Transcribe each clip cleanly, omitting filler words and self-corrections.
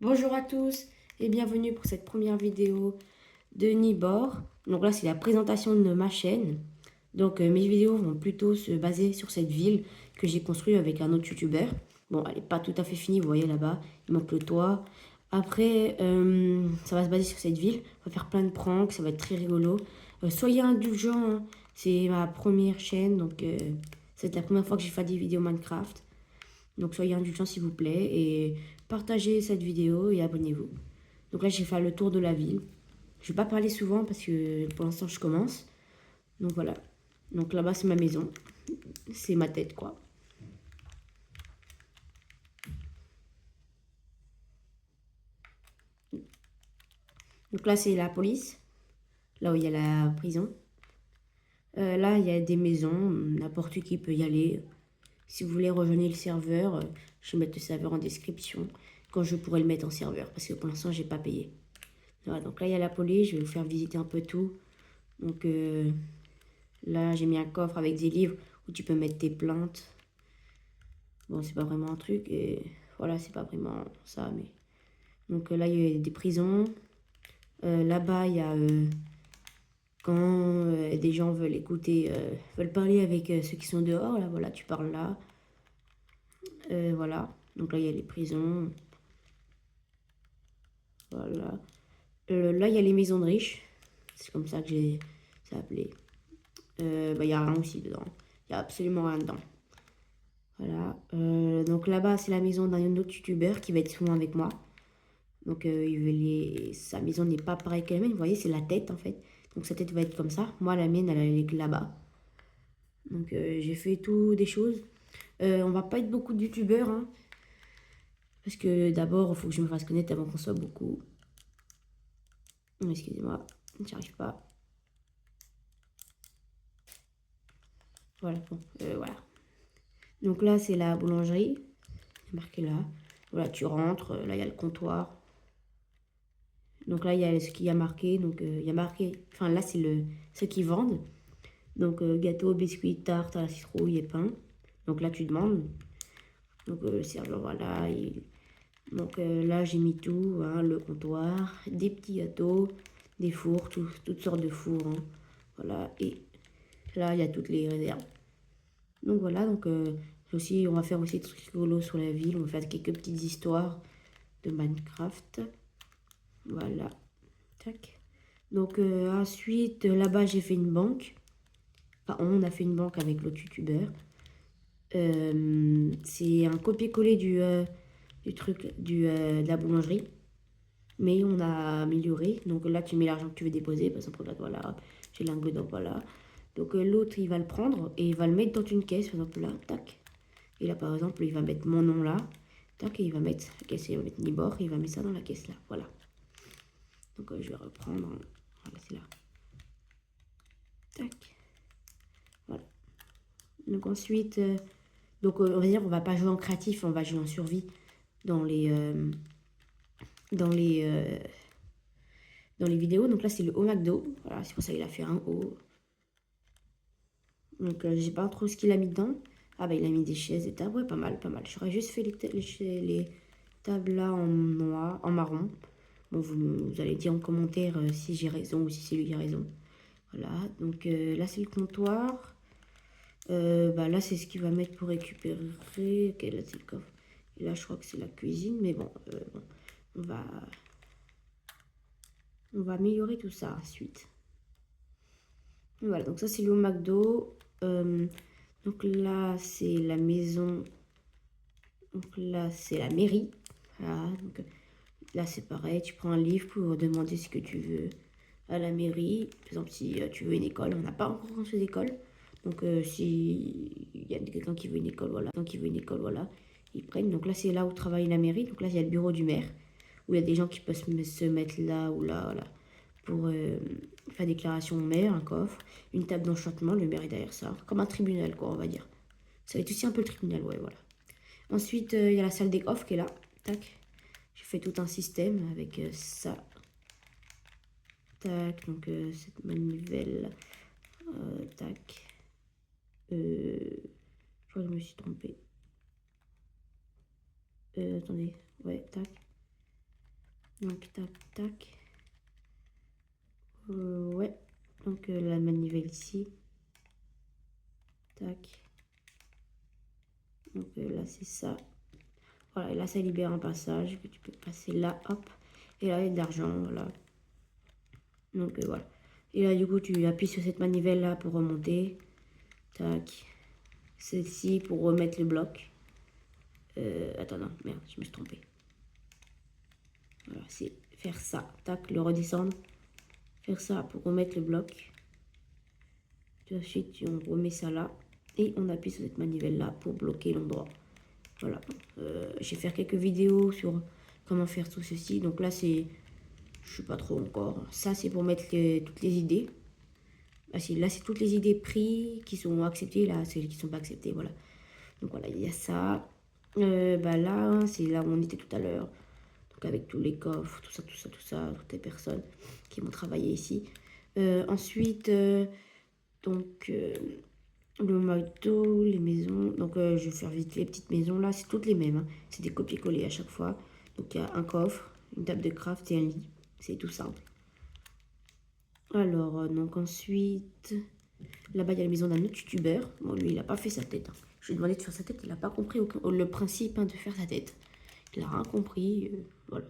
Bonjour à tous et bienvenue pour cette première vidéo de Nibor. Donc là, c'est la présentation de ma chaîne. Donc mes vidéos vont plutôt se baser sur cette ville que j'ai construite avec un autre youtubeur. Bon, elle n'est pas tout à fait finie, vous voyez là-bas, il manque le toit. Après, ça va se baser sur cette ville. On va faire plein de pranks, ça va être très rigolo. Soyez indulgents, hein. C'est ma première chaîne, donc c'est la première fois que j'ai fait des vidéos Minecraft. Donc soyez indulgents s'il vous plaît et partagez cette vidéo et abonnez-vous. Donc là j'ai fait le tour de la ville. Je vais pas parler souvent parce que pour l'instant je commence. Donc voilà. Donc là-bas c'est ma maison. C'est ma tête quoi. Donc là c'est la police. Là où il y a la prison. Là il y a des maisons. N'importe qui peut y aller. Si vous voulez rejoindre le serveur, je vais mettre le serveur en description. Quand je pourrai le mettre en serveur. Parce que pour l'instant j'ai pas payé. Voilà, donc là il y a la police. Je vais vous faire visiter un peu tout. Donc là, j'ai mis un coffre avec des livres où tu peux mettre tes plaintes. Bon, c'est pas vraiment un truc et voilà, c'est pas vraiment ça. Mais donc là, il y a des prisons. Là-bas, il y a quand des gens veulent écouter, veulent parler avec ceux qui sont dehors. Là, voilà, tu parles là. Voilà. Donc là, il y a les prisons. Voilà. Là, il y a les maisons de riches. C'est comme ça que j'ai ça appelé. Bah, il y a rien aussi dedans. Il y a absolument rien dedans. Voilà. Donc là-bas, c'est la maison d'un autre youtubeur qui va être souvent avec moi. Donc sa maison n'est pas pareille que la mienne. Vous voyez, c'est la tête en fait. Donc sa tête va être comme ça. Moi, la mienne, elle est là-bas. Donc j'ai fait tout des choses. On va pas être beaucoup de youtubeurs. Hein, parce que d'abord, il faut que je me fasse connaître avant qu'on soit beaucoup. Excusez-moi, j'y arrive pas. Voilà, bon, voilà. Donc là, c'est la boulangerie. C'est marqué là. Voilà, tu rentres. Là, il y a le comptoir. Donc là, il y a ce qui a marqué. Donc il y a marqué. Enfin, là, c'est ce qu'ils vendent. Donc gâteau, biscuits, tarte à la citrouille et pain. Donc là, tu demandes. Donc le serveur, voilà. Donc là, j'ai mis tout. Hein, le comptoir, des petits gâteaux, des fours, toutes sortes de fours. Hein. Voilà. Et là, il y a toutes les réserves. Donc voilà. Donc aussi, on va faire aussi des trucs rigolos sur la ville. On va faire quelques petites histoires de Minecraft. Voilà. Tac. Donc ensuite, là-bas, j'ai fait une banque. Enfin, on a fait une banque avec l'autre youtubeur. C'est un copier-coller du truc de la boulangerie. Mais on a amélioré. Donc là, tu mets l'argent que tu veux déposer. Par exemple, là, voilà, j'ai l'ingrédient, voilà. Donc l'autre, il va le prendre et il va le mettre dans une caisse. Par exemple, là, tac. Et là, par exemple, il va mettre mon nom là. Tac, et il va mettre la caisse, il va mettre Nibor. Et il va mettre ça dans la caisse là. Voilà. Donc je vais reprendre. Voilà, c'est là. Tac. Voilà. Donc ensuite, on va dire, on va pas jouer en créatif, on va jouer en survie dans les, euh, dans les, euh, dans les vidéos. Donc là, c'est le haut McDo. Voilà, c'est pour ça qu'il a fait un haut. Donc je sais pas trop ce qu'il a mis dedans. Ah bah il a mis des chaises et tables. Ouais, pas mal, pas mal. J'aurais juste fait les tables là en noir, en marron. Bon, vous allez dire en commentaire si j'ai raison ou si c'est lui qui a raison. Voilà, donc là c'est le comptoir. Bah là c'est ce qu'il va mettre pour récupérer. Ok, là c'est le coffre. Et là je crois que c'est la cuisine, mais bon, on va, on va améliorer tout ça ensuite. Voilà, donc ça c'est le McDo. Donc là c'est la maison. Donc là c'est la mairie. Voilà, donc là c'est pareil, tu prends un livre pour demander ce que tu veux à la mairie. Par exemple, si tu veux une école, on n'a pas encore construit d'école. Donc si il y a quelqu'un qui veut une école, voilà. Quelqu'un qui veut une école, voilà. Ils prennent. Donc là c'est là où travaille la mairie. Donc là il y a le bureau du maire. Où il y a des gens qui peuvent se mettre là ou là, voilà. Pour faire déclaration au maire, un coffre. Une table d'enchantement, le maire est derrière ça. Comme un tribunal quoi, on va dire. Ça va être aussi un peu le tribunal, ouais, voilà. Ensuite, il y a la salle des coffres qui est là. Tac. J'ai fait tout un système avec ça. Tac, donc cette manivelle. Tac. Je crois que je me suis trompée. Attendez. Ouais, tac. Donc, tac, tac. Ouais. Donc, la manivelle ici. Tac. Donc, là, c'est ça. Voilà, et là, ça libère un passage que tu peux passer là, hop. Et là, il y a de l'argent, voilà. Donc, voilà. Et là, du coup, tu appuies sur cette manivelle-là pour remonter. Tac. Celle-ci pour remettre le bloc. Attends, non, merde, je me suis trompée. Voilà, c'est faire ça. Tac, le redescendre. Faire ça pour remettre le bloc. Puis ensuite, on remet ça là. Et on appuie sur cette manivelle-là pour bloquer l'endroit. Voilà. Je vais faire quelques vidéos sur comment faire tout ceci. Donc là, c'est... Je sais pas trop encore. Ça, c'est pour mettre toutes les idées. Ah, là, c'est toutes les idées prises qui sont acceptées. Là, c'est celles qui sont pas acceptées. Voilà. Donc voilà, il y a ça. Bah là, c'est là où on était tout à l'heure. Donc avec tous les coffres, tout ça, toutes les personnes qui vont travailler ici. Ensuite, donc le McDo, les maisons. Donc je vais faire vite les petites maisons là, c'est toutes les mêmes. Hein. C'est des copier-coller à chaque fois. Donc il y a un coffre, une table de craft et un lit. C'est tout simple. Alors, donc ensuite, là-bas il y a la maison d'un autre youtubeur. Bon, lui il n'a pas fait sa tête. Hein. Je lui ai demandé de faire sa tête, il n'a pas compris le principe hein, de faire sa tête. Il n'a rien compris. Voilà.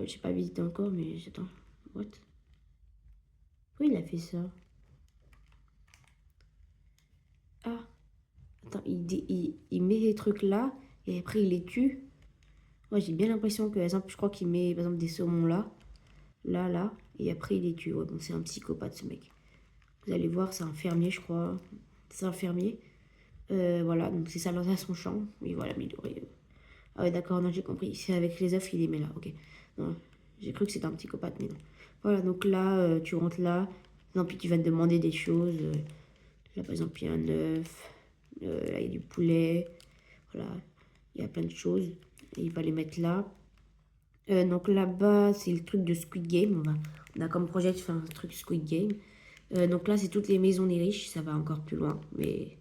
J'ai pas visité encore, mais j'attends. What? Pourquoi il a fait ça? Ah, attends, il met les trucs là et après il les tue. Moi j'ai bien l'impression que, par exemple, je crois qu'il met par exemple des saumons là, là, et après il les tue. Ouais, bon, c'est un psychopathe ce mec. Vous allez voir, c'est un fermier, je crois. C'est un fermier. Voilà, donc c'est ça dans son champ. Il va l'améliorer. Ah ouais, d'accord, non, j'ai compris. C'est avec les œufs, il les met là, ok. Non, j'ai cru que c'était un psychopathe, mais non. Voilà, donc là, tu rentres là. Non, puis tu vas te demander des choses. Là, par exemple, il y a un œuf. Là, il y a du poulet. Voilà, il y a plein de choses. Et il va les mettre là. Donc là-bas, c'est le truc de Squid Game. On a comme projet de faire un truc Squid Game. Donc là, c'est toutes les maisons des riches. Ça va encore plus loin. Mais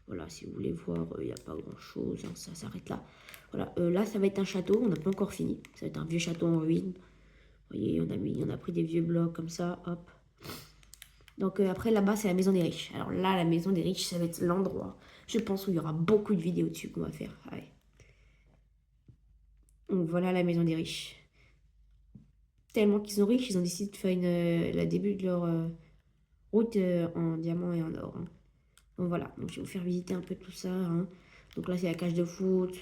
voilà, si vous voulez voir, il n'y a pas grand-chose. Hein, ça s'arrête là. Voilà, là, ça va être un château. On n'a pas encore fini. Ça va être un vieux château en ruine. Vous voyez, on a pris des vieux blocs comme ça. Hop. Donc après, là-bas, c'est la maison des riches. Alors là, la maison des riches, ça va être l'endroit, je pense, où il y aura beaucoup de vidéos dessus qu'on va faire. Ouais. Donc voilà la maison des riches. Tellement qu'ils sont riches, ils ont décidé de faire la début de leur route en diamant et en or. Hein. Donc voilà, donc je vais vous faire visiter un peu tout ça. Hein. Donc là, c'est la cage de foot,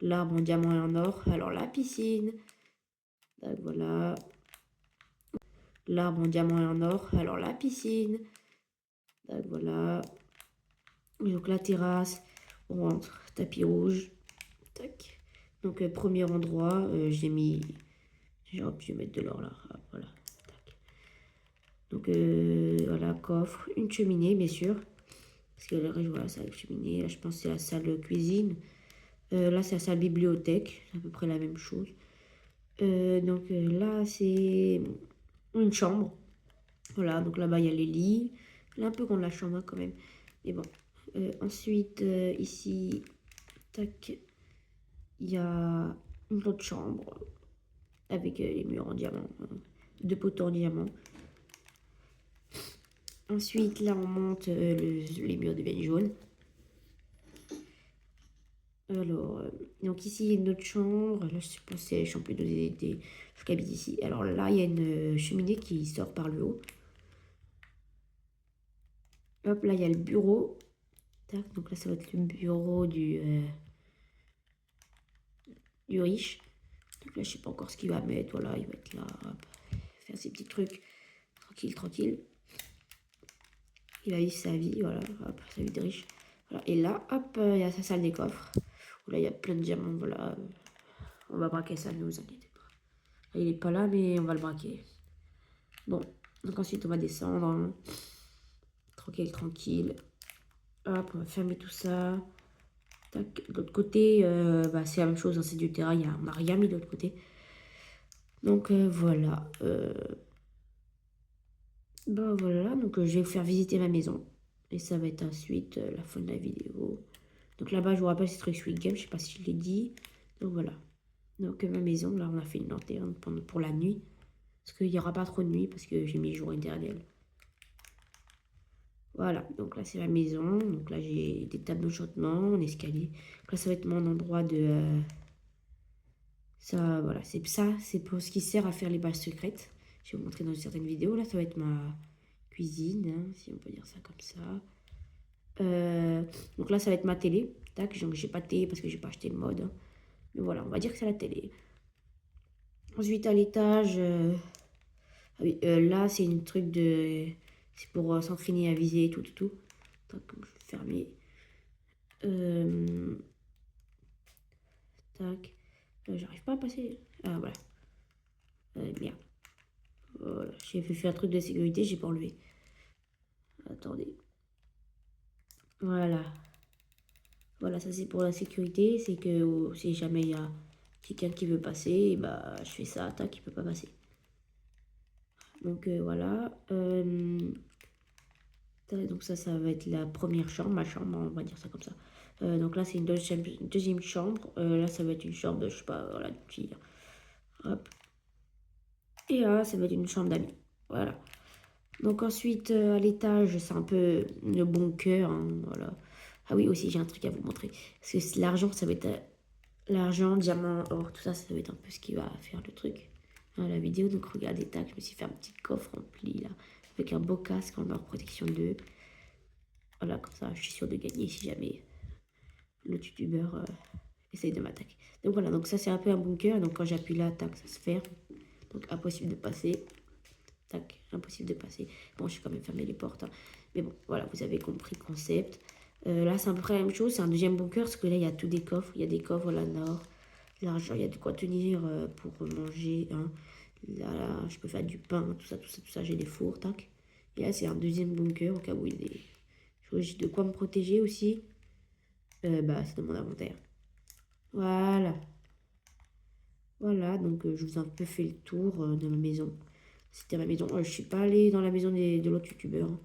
l'arbre en diamant et en or. Alors la piscine, donc voilà, l'arbre en diamant et en or. Alors la piscine, donc voilà. Donc la terrasse, on rentre, tapis rouge, tac. Donc premier endroit, j'ai mis, j'aurais pu mettre de l'or là, hop, voilà, tac. Donc voilà, coffre, une cheminée bien sûr, parce que là, voilà, c'est la cheminée, là je pense que c'est la salle de cuisine. Là c'est la salle bibliothèque, c'est à peu près la même chose. Donc là c'est une chambre, voilà, donc là-bas il y a les lits, là un peu grande la chambre hein, quand même, mais bon. Ensuite ici, tac, il y a une autre chambre avec les murs en diamant, hein, deux poteaux en diamant. Ensuite, là, on monte, les murs deviennent jaunes. Alors, donc ici, il y a une autre chambre. Là, je suppose que c'est les chambres des qui habitent ici. Alors là, il y a une cheminée qui sort par le haut. Hop, là, il y a le bureau. Tac, donc là, ça va être le bureau du riche. Donc là, je sais pas encore ce qu'il va mettre. Voilà, il va être là, hop, faire ses petits trucs. Tranquille, tranquille. Il a eu sa vie, voilà, hop, sa vie de riche. Voilà. Et là, hop, il y a sa salle des coffres. Où là, il y a plein de diamants, voilà. On va braquer ça, ne vous inquiétez pas. Là, il est pas là, mais on va le braquer. Bon, donc ensuite, on va descendre. Hein. Tranquille, tranquille. Hop, on va fermer tout ça. Tac. De l'autre côté, bah, c'est la même chose, hein, c'est du terrain, on n'a rien mis de l'autre côté. Donc voilà. Bah voilà, donc je vais vous faire visiter ma maison. Et ça va être ensuite la fin de la vidéo. Donc là-bas, je vous rappelle, c'est truc Squid Game, je sais pas si je l'ai dit. Donc voilà. Donc ma maison, là on a fait une lanterne pour la nuit. Parce qu'il n'y aura pas trop de nuit parce que j'ai mis jour éternel. Voilà, donc là c'est ma maison. Donc là j'ai des tables d'anchantement, un escalier. Donc là ça va être mon endroit de... ça, voilà, c'est pour ce qui sert à faire les bases secrètes. Je vais vous montrer dans certaines vidéos. Là ça va être ma cuisine, hein, si on peut dire ça comme ça. Donc là ça va être ma télé. Tac, donc j'ai pas de télé parce que j'ai pas acheté le mode, hein. Mais voilà, on va dire que c'est la télé. Ensuite à l'étage... ah oui, là c'est une truc de... c'est pour s'entraîner à viser et tout, tout, tout. Tac, je vais fermer. Tac. J'arrive pas à passer. Ah voilà. Merde. Voilà. J'ai fait un truc de sécurité, j'ai pas enlevé. Attendez. Voilà. Voilà, ça c'est pour la sécurité. C'est que si jamais il y a quelqu'un qui veut passer, bah je fais ça, tac, il peut pas passer. Donc voilà. Donc ça va être la première chambre, ma chambre, on va dire ça comme ça. Donc là c'est une deuxième chambre. Là ça va être une chambre, je sais pas, voilà, une fille. Hop. Et là ça va être une chambre d'amis. Voilà. Donc ensuite à l'étage c'est un peu le bunker, hein, voilà. Ah oui aussi j'ai un truc à vous montrer. Parce que l'argent ça va être l'argent, diamant, or, tout ça, ça va être un peu ce qui va faire le truc. Hein, la vidéo, donc regardez, tac, je me suis fait un petit coffre rempli là, avec un beau casque en or protection 2. Voilà, comme ça, je suis sûre de gagner si jamais le youtubeur essaye de m'attaquer. Donc voilà, donc ça c'est un peu un bunker. Donc quand j'appuie là, tac, ça se ferme. Donc impossible de passer. Tac, impossible de passer. Bon, je suis quand même fermé les portes, hein. Mais bon, voilà, vous avez compris le concept. Là, c'est à peu près la même chose. C'est un deuxième bunker parce que là, il y a tous des coffres. Il y a des coffres là, nord. L'argent, il y a de quoi tenir pour manger, hein. Là, je peux faire du pain, tout ça, tout ça, tout ça. J'ai des fours, tac. Et là, c'est un deuxième bunker au cas où j'ai de quoi me protéger aussi. Bah, c'est dans mon inventaire. Voilà. Voilà, donc je vous ai un peu fait le tour de ma maison. C'était ma maison. Je suis pas allée dans la maison de l'autre youtubeur, hein.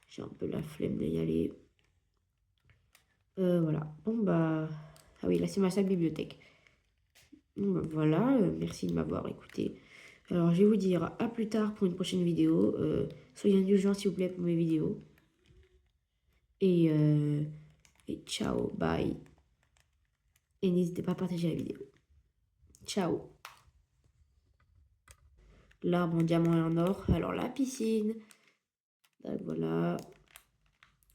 J'ai un peu la flemme d'y aller. Voilà. Bon, bah... ah oui, là, c'est ma salle bibliothèque. Bon, bah, voilà. Merci de m'avoir écouté. Alors, je vais vous dire à plus tard pour une prochaine vidéo. Soyez indulgents, s'il vous plaît, pour mes vidéos. Et, et ciao, bye. Et n'hésitez pas à partager la vidéo. Ciao. L'arbre en diamant et en or. Alors, la piscine. Donc, voilà.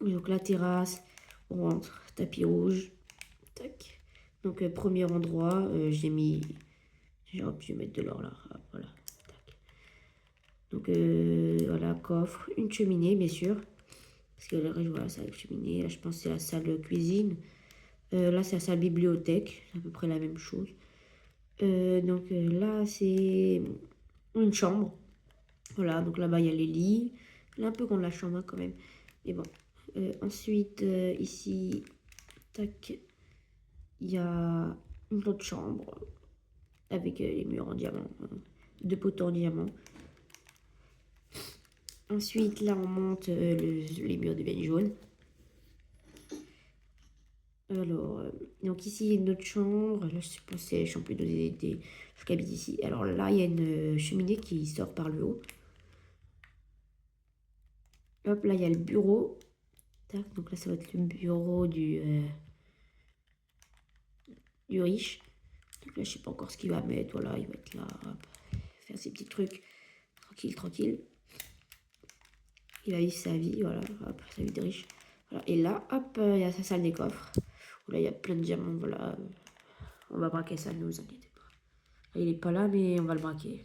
Donc, la terrasse. On rentre. Tapis rouge. Tac. Donc, premier endroit, j'ai mis... Hop, je vais mettre de l'or là. Hop, voilà. Tac. Donc, voilà, coffre. Une cheminée, bien sûr. Parce que là, voilà, c'est la cheminée. Là, je pense que c'est la salle cuisine. Là, c'est la salle bibliothèque. C'est à peu près la même chose. Donc, là, c'est une chambre. Voilà, donc là-bas, il y a les lits. Elle est un peu grande la chambre, hein, quand même. Mais bon. Ensuite, ici, tac, il y a une autre chambre avec les murs en diamant, hein, deux poteaux en diamant. Ensuite, là, on monte, les murs deviennent jaunes. Alors, donc ici, il y a une autre chambre. Là, je sais pas si c'est les champions d'été. Je habite ici. Alors là, il y a une cheminée qui sort par le haut. Hop, là, il y a le bureau. Tac, donc là, ça va être le bureau du riche. Donc là, je sais pas encore ce qu'il va mettre. Voilà, il va être là, hop, faire ses petits trucs. Tranquille, tranquille. Il va vivre sa vie, voilà, hop, sa vie de riche. Voilà. Et là, hop, il y a sa salle des coffres. Où là, il y a plein de diamants, voilà. On va braquer ça, ne vous inquiétez pas. Il est pas là, mais on va le braquer.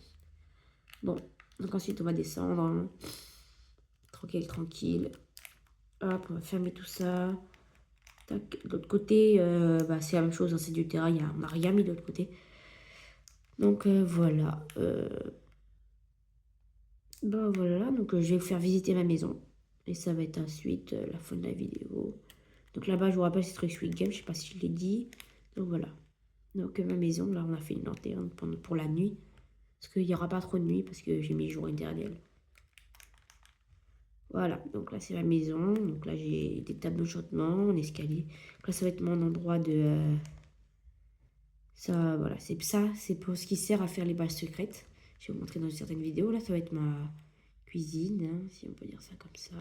Bon, donc ensuite, on va descendre, hein. Tranquille, tranquille. Hop, on va fermer tout ça. Tac. De l'autre côté, bah, c'est la même chose, hein, c'est du terrain, on n'a rien mis de l'autre côté. Donc voilà. Bah voilà, donc je vais vous faire visiter ma maison. Et ça va être ensuite la fin de la vidéo. Donc là-bas, je vous rappelle, c'est Truc Sweet Game, je sais pas si je l'ai dit. Donc voilà. Donc ma maison, là, on a fait une lanterne pour la nuit. Parce qu'il n'y aura pas trop de nuit, parce que j'ai mis jour éternel. Voilà, donc là c'est ma maison. Donc là j'ai des tables d'anchantement, un escalier. Donc là ça va être mon endroit de... Ça, voilà, c'est pour ce qui sert à faire les pages secrètes. Je vais vous montrer dans certaines vidéos. Là, ça va être ma cuisine, hein, si on peut dire ça comme ça.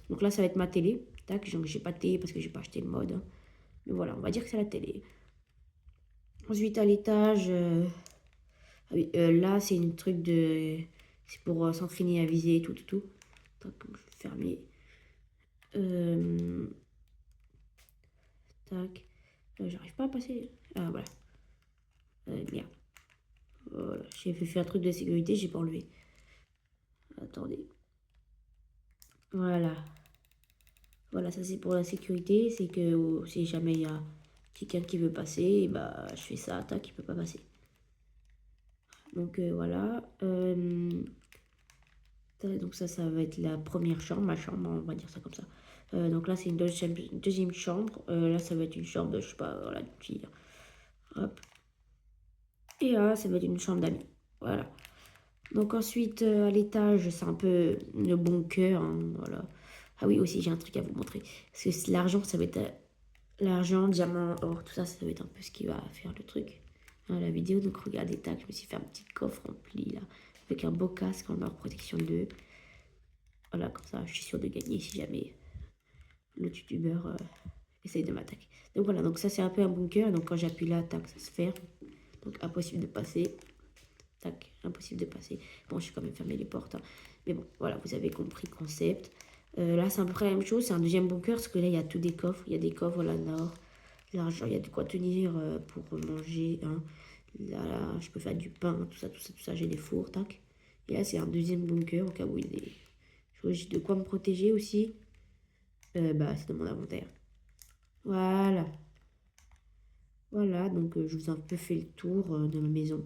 Donc là, ça va être ma télé. Tac, j'ai pas de télé parce que j'ai pas acheté le mode, hein. Mais voilà, on va dire que c'est la télé. Ensuite, à l'étage, ah oui, là, c'est une truc de... C'est pour s'entraîner à viser et tout, tout, tout. Tac, je vais fermer. Tac. J'arrive pas à passer. Ah, voilà. Merde. Voilà. J'ai fait un truc de sécurité, j'ai pas enlevé. Attendez. Voilà. Voilà, ça c'est pour la sécurité. C'est que si jamais il y a quelqu'un qui veut passer, bah je fais ça, tac, il peut pas passer. Donc voilà. Donc ça va être la première chambre, ma chambre, on va dire ça comme ça. Donc là, c'est une deuxième chambre. Là, ça va être une chambre, je sais pas, voilà, hop. Et là, ça va être une chambre d'amis. Voilà. Donc ensuite, à l'étage, c'est un peu le bunker, hein, voilà. Ah oui, aussi, j'ai un truc à vous montrer. Parce que l'argent, ça va être l'argent, diamant, or, tout ça, ça va être un peu ce qui va faire le truc. Hein, la vidéo, donc regardez, tac, je me suis fait un petit coffre rempli, là, avec un beau casque en leur protection 2. Voilà, comme ça, je suis sûre de gagner si jamais le youtubeur essaye de m'attaquer. Donc voilà, donc ça, c'est un peu un bunker. Donc quand j'appuie là, tac, ça se ferme. Donc impossible de passer. Tac, impossible de passer. Bon, je suis quand même fermé les portes, hein. Mais bon, voilà, vous avez compris le concept. Là, c'est à peu près la même chose. C'est un deuxième bunker parce que là, il y a tous des coffres. Il y a des coffres, voilà, l'or, l'argent. Il y a de quoi tenir pour manger, hein. Là, je peux faire du pain, tout ça, tout ça, tout ça. J'ai des fours, tac. Et là, c'est un deuxième bunker au cas où il y a des... J'ai de quoi me protéger aussi. Bah, c'est dans mon inventaire. Voilà. Voilà, donc je vous ai un peu fait le tour de ma maison.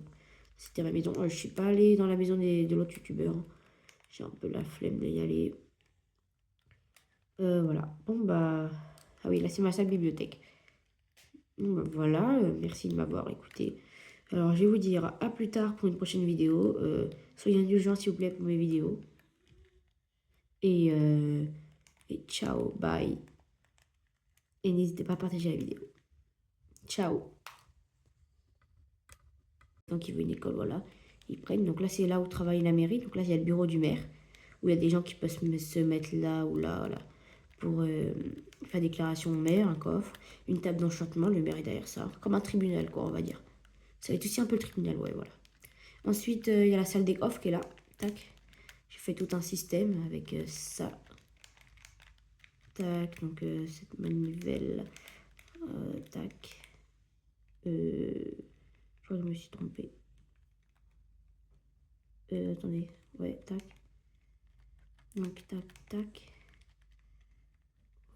C'était ma maison. Je suis pas allée dans la maison de l'autre youtubeur, hein. J'ai un peu la flemme d'y aller. Voilà. Bon, bah... Ah oui, là, c'est ma salle bibliothèque. Bon, bah, voilà. Merci de m'avoir écouté. Alors, je vais vous dire à plus tard pour une prochaine vidéo. Soyez indulgents, s'il vous plaît, pour mes vidéos. Et, et ciao, bye. Et n'hésitez pas à partager la vidéo. Ciao. Donc, il veut une école, voilà. Ils prennent. Donc là, c'est là où travaille la mairie. Donc là, il y a le bureau du maire, où il y a des gens qui peuvent se mettre là ou là, voilà, pour faire déclaration au maire, un coffre, une table d'enchantement, le maire est derrière ça, comme un tribunal, quoi, on va dire. Ça va être aussi un peu le tribunal, ouais, voilà. Ensuite, il y a la salle des coffres qui est là, tac. J'ai fait tout un système avec ça. Tac, donc cette manivelle, tac. Je crois que je me suis trompée. Attendez, ouais, tac. Donc, tac, tac.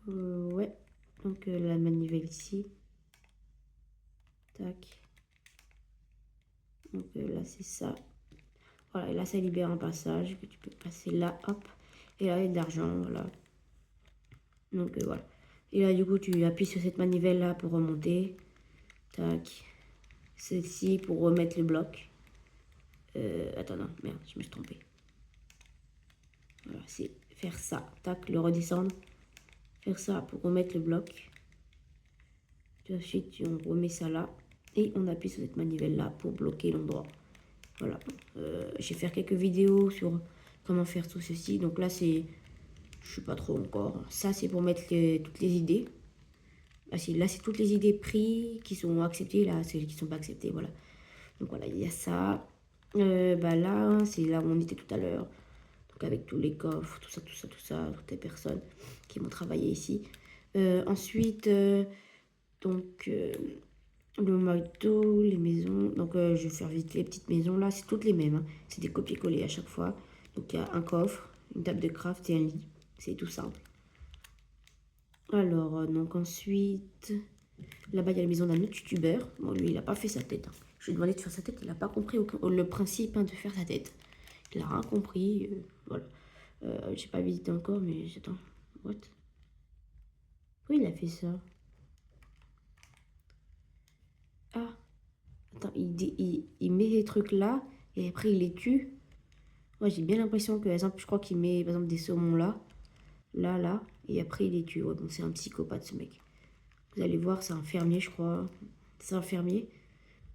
Ouais, donc la manivelle ici. Tac. Donc là, c'est ça. Voilà, et là, ça libère un passage que tu peux passer là, hop. Et là, il y a de l'argent, voilà. Donc voilà. Et là, du coup, tu appuies sur cette manivelle là pour remonter. Tac. Celle-ci pour remettre le bloc. Attends, non, merde, je me suis trompée. Voilà, c'est faire ça. Tac, le redescendre. Faire ça pour remettre le bloc. Puis ensuite, on remet ça là. Et on appuie sur cette manivelle là pour bloquer l'endroit. Voilà. Je vais faire quelques vidéos sur comment faire tout ceci. Donc là, c'est... Je sais pas trop encore. Ça, c'est pour mettre toutes les idées. Ah, si, là, c'est toutes les idées prises qui sont acceptées. Là, celles qui sont pas acceptées. Voilà. Donc voilà, il y a ça. Bah là, c'est là où on était tout à l'heure. Donc avec tous les coffres, tout ça, tout ça, tout ça. Toutes les personnes qui vont travailler ici. Ensuite, donc... le McDo, les maisons. Donc, je vais faire vite les petites maisons là. C'est toutes les mêmes, hein. C'est des copier-coller à chaque fois. Donc, il y a un coffre, une table de craft et un lit. C'est tout simple. Alors, donc ensuite, là-bas, il y a la maison d'un autre youtubeur. Bon, lui, il n'a pas fait sa tête, hein. Je lui ai demandé de faire sa tête. Il n'a pas compris le principe, hein, de faire sa tête. Il n'a rien compris. Voilà. J'ai pas visité encore, mais j'attends. What? Pourquoi il a fait ça? Ah. Attends, il met les trucs là et après il les tue. Moi j'ai bien l'impression que, par exemple, je crois qu'il met par exemple des saumons là, là, et après il les tue. Ouais, bon, c'est un psychopathe ce mec. Vous allez voir, c'est un fermier, je crois. C'est un fermier.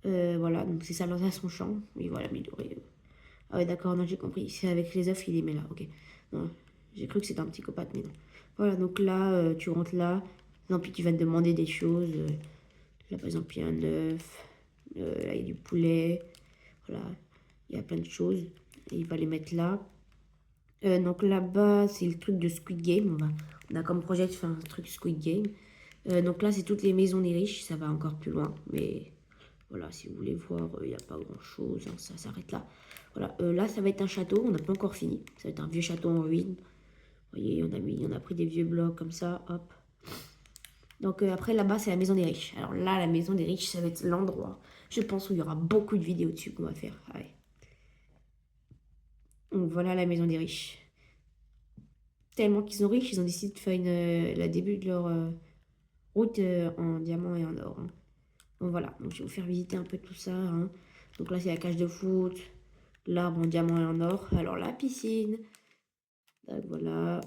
Voilà, donc c'est ça, dans son champ. Oui, voilà, améliorer. Ah ouais, d'accord, non, j'ai compris. C'est avec les œufs, il les met là, ok. Non, j'ai cru que c'était un psychopathe, mais non. Voilà, donc là, tu rentres là. Non, puis tu vas te demander des choses. Là, par exemple, il y a un œuf. Là, il y a du poulet. Voilà, il y a plein de choses. Et il va les mettre là. Donc là-bas, c'est le truc de Squid Game. On a comme projet de faire un truc Squid Game. Donc là, c'est toutes les maisons des riches. Ça va encore plus loin. Mais voilà, si vous voulez voir, il n'y a pas grand-chose. Hein, ça s'arrête là. Voilà, là, ça va être un château. On n'a pas encore fini. Ça va être un vieux château en ruine. Vous voyez, on a pris des vieux blocs comme ça. Hop. Donc après, là-bas, c'est la maison des riches. Alors là, la maison des riches, ça va être l'endroit, je pense, où il y aura beaucoup de vidéos dessus qu'on va faire. Ah ouais. Donc voilà la maison des riches. Tellement qu'ils sont riches, ils ont décidé de faire le début de leur route en diamant et en or. Hein. Donc voilà, donc je vais vous faire visiter un peu tout ça. Hein. Donc là, c'est la cage de foot, l'arbre en diamant et en or. Alors la piscine. Donc voilà,